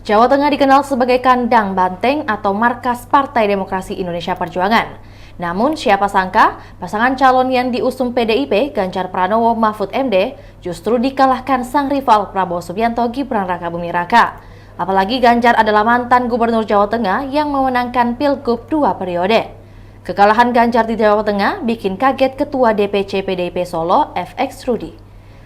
Jawa Tengah dikenal sebagai kandang banteng atau markas Partai Demokrasi Indonesia Perjuangan. Namun siapa sangka pasangan calon yang diusung PDIP Ganjar Pranowo Mahfud MD justru dikalahkan sang rival Prabowo Subianto Gibran Rakabuming Raka. Apalagi Ganjar adalah mantan Gubernur Jawa Tengah yang memenangkan Pilgub 2 periode. Kekalahan Ganjar di Jawa Tengah bikin kaget Ketua DPC PDIP Solo FX Rudy.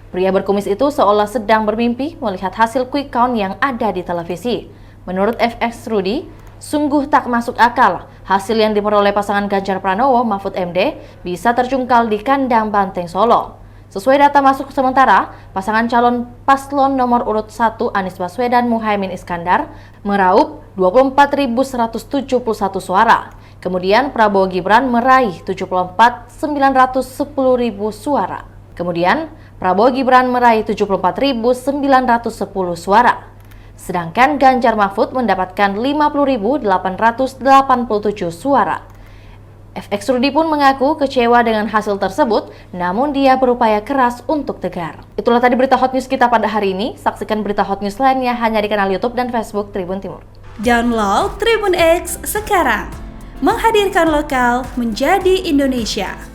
Pria berkumis itu seolah sedang bermimpi melihat hasil quick count yang ada di televisi. Menurut FX Rudy, sungguh tak masuk akal hasil yang diperoleh pasangan Ganjar Pranowo Mahfud MD bisa terjungkal di kandang banteng Solo. Sesuai data masuk sementara, pasangan calon paslon nomor urut 1 Anies Baswedan Muhaimin Iskandar meraup 24.171 suara. Kemudian Prabowo Gibran meraih 74.910.000 suara. Kemudian Prabowo Gibran meraih 74.910 suara. Sedangkan Ganjar Mahfud mendapatkan 50.887 suara. FX Rudy pun mengaku kecewa dengan hasil tersebut, namun dia berupaya keras untuk tegar. Itulah tadi berita hot news kita pada hari ini. Saksikan berita hot news lainnya hanya di kanal YouTube dan Facebook Tribun Timur. Download Tribun X sekarang. Menghadirkan lokal menjadi Indonesia.